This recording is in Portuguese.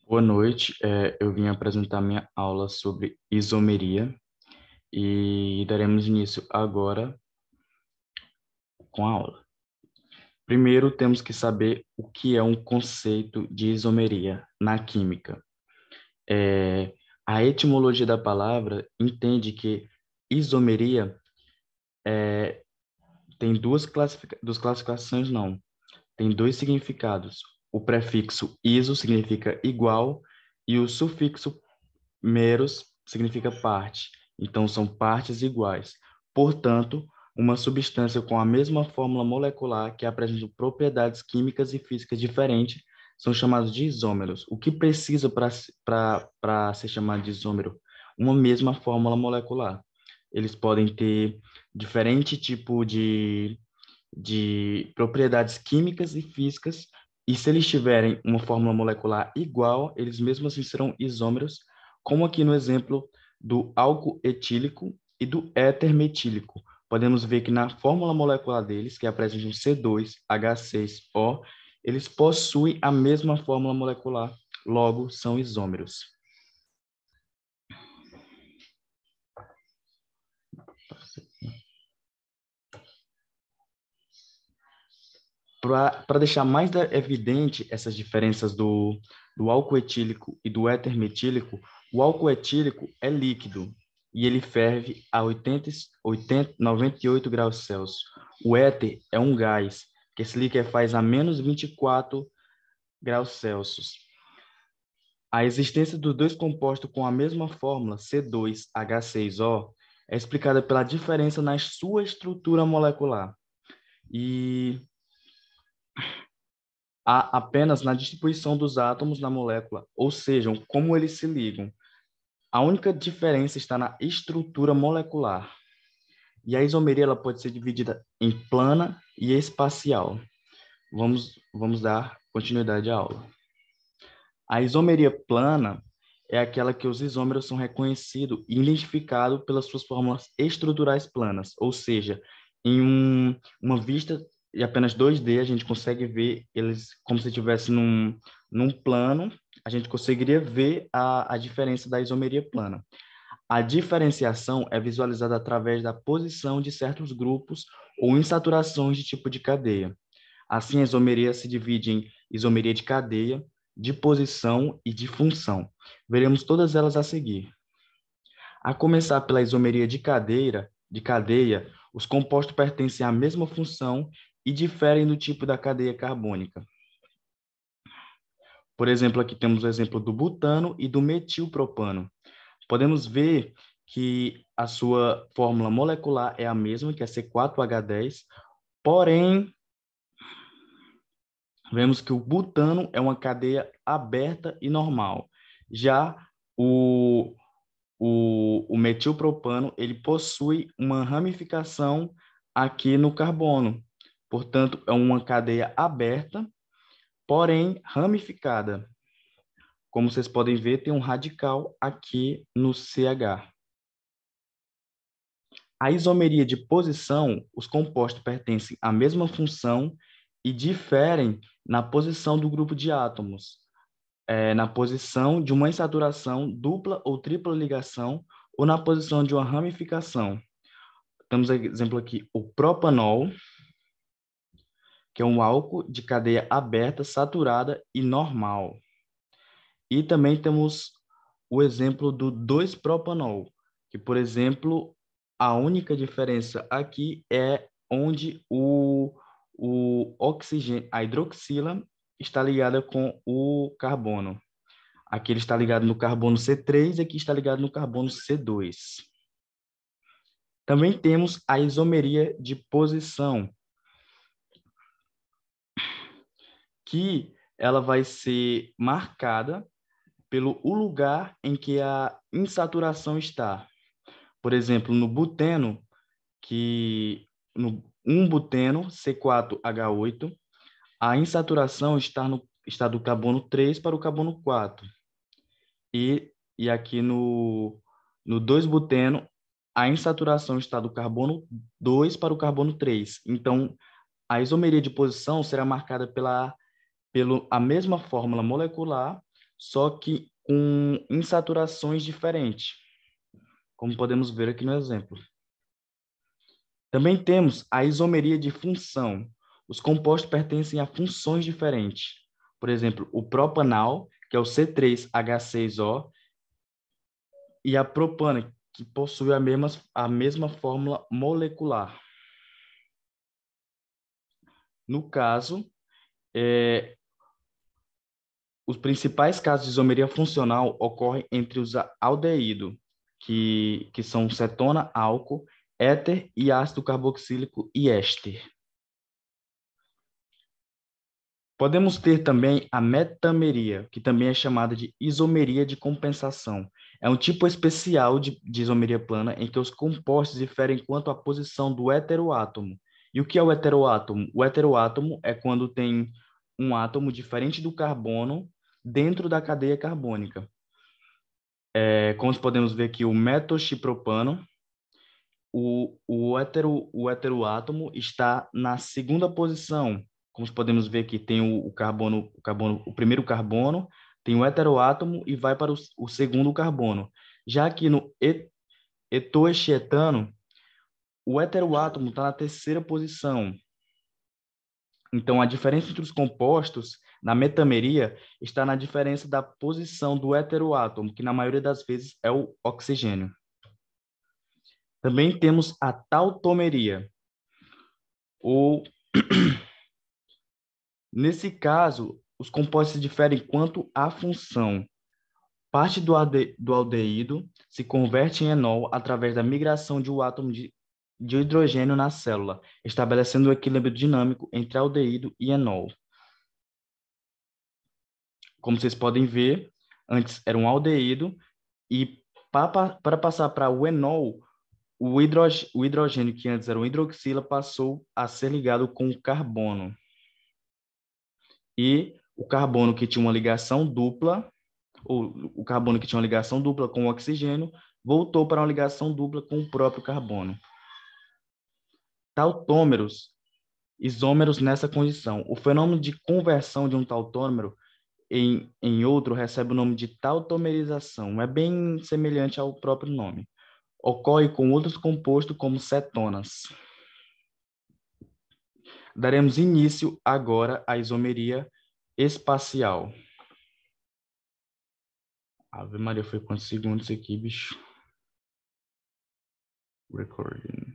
Boa noite. Eu vim apresentar minha aula sobre isomeria e daremos início agora com a aula. Primeiro, temos que saber o que é um conceito de isomeria na química. É, a etimologia da palavra entende que isomeria tem duas classificações, não, tem dois significados. O prefixo iso significa igual e o sufixo meros significa parte, então são partes iguais. Portanto, uma substância com a mesma fórmula molecular que apresenta propriedades químicas e físicas diferentes são chamados de isômeros. O que precisa para ser chamado de isômero? Uma mesma fórmula molecular. Eles podem ter diferente tipo de propriedades químicas e físicas, e se eles tiverem uma fórmula molecular igual, eles mesmos assim serão isômeros, como aqui no exemplo do álcool etílico e do éter metílico. Podemos ver que na fórmula molecular deles, que apresentam C2H6O, eles possuem a mesma fórmula molecular, logo são isômeros. Para deixar mais evidente essas diferenças do álcool etílico e do éter metílico, o álcool etílico é líquido e ele ferve a 98 graus Celsius. O éter é um gás, que se liquefaz a menos 24 graus Celsius. A existência dos dois compostos com a mesma fórmula, C2H6O, é explicada pela diferença na sua estrutura molecular. E apenas na distribuição dos átomos na molécula, ou seja, como eles se ligam. A única diferença está na estrutura molecular. E a isomeria ela pode ser dividida em plana e espacial. Vamos dar continuidade à aula. A isomeria plana é aquela que os isômeros são reconhecidos e identificados pelas suas fórmulas estruturais planas, ou seja, em uma vista de apenas 2D, a gente consegue ver eles como se estivesse num plano, a gente conseguiria ver a diferença da isomeria plana. A diferenciação é visualizada através da posição de certos grupos ou insaturações de tipo de cadeia. Assim, a isomeria se divide em isomeria de cadeia, de posição e de função. Veremos todas elas a seguir. A começar pela isomeria de cadeia, os compostos pertencem à mesma função e diferem do tipo da cadeia carbônica. Por exemplo, aqui temos o exemplo do butano e do metilpropano. Podemos ver que a sua fórmula molecular é a mesma, que é C4H10, porém, vemos que o butano é uma cadeia aberta e normal. Já o, o metilpropano, ele possui uma ramificação aqui no carbono. Portanto, é uma cadeia aberta, porém ramificada. Como vocês podem ver, tem um radical aqui no CH. A isomeria de posição, os compostos pertencem à mesma função e diferem na posição do grupo de átomos, na posição de uma insaturação, dupla ou tripla ligação, ou na posição de uma ramificação. Temos exemplo aqui o propanol, que é um álcool de cadeia aberta, saturada e normal. E também temos o exemplo do 2-propanol, que, por exemplo, a única diferença aqui é onde o oxigênio, a hidroxila, está ligada com o carbono. Aqui ele está ligado no carbono C3 e aqui está ligado no carbono C2. Também temos a isomeria de posição, que ela vai ser marcada pelo o lugar em que a insaturação está. Por exemplo, no buteno, que no 1-buteno, C4H8, a insaturação está do carbono 3 para o carbono 4. E aqui no 2-buteno, a insaturação está do carbono 2 para o carbono 3. Então, a isomeria de posição será marcada pela a mesma fórmula molecular, só que com insaturações diferentes, como podemos ver aqui no exemplo. Também temos a isomeria de função. Os compostos pertencem a funções diferentes. Por exemplo, o propanal, que é o C3H6O, e a propana, que possui a mesma fórmula molecular. No caso, os principais casos de isomeria funcional ocorrem entre os aldeídos, que são cetona, álcool, éter e ácido carboxílico e éster. Podemos ter também a metameria, que também é chamada de isomeria de compensação. É um tipo especial de isomeria plana em que os compostos diferem quanto à posição do heteroátomo. E o que é o heteroátomo? O heteroátomo é quando tem um átomo diferente do carbono dentro da cadeia carbônica. Como podemos ver aqui, o metoxipropano, o heteroátomo está na segunda posição. Como podemos ver aqui, tem o primeiro carbono, tem o heteroátomo e vai para o segundo carbono. Já aqui no etoxietano, o heteroátomo está na terceira posição. Então, a diferença entre os compostos na metameria está na diferença da posição do heteroátomo, que na maioria das vezes é o oxigênio. Também temos a tautomeria, ou nesse caso, os compostos diferem quanto à função. Parte do aldeído se converte em enol através da migração de um átomo de hidrogênio na célula, estabelecendo um equilíbrio dinâmico entre aldeído e enol. Como vocês podem ver, antes era um aldeído e para passar para o enol, o hidrogênio que antes era um hidroxila passou a ser ligado com o carbono. E o carbono que tinha uma ligação dupla, ou o carbono que tinha uma ligação dupla com o oxigênio, voltou para uma ligação dupla com o próprio carbono. Tautômeros, isômeros nessa condição. O fenômeno de conversão de um tautômero em outro recebe o nome de tautomerização. É bem semelhante ao próprio nome. Ocorre com outros compostos como cetonas. Daremos início agora à isomeria espacial. Ave Maria, foi quantos segundos aqui, bicho? Recording.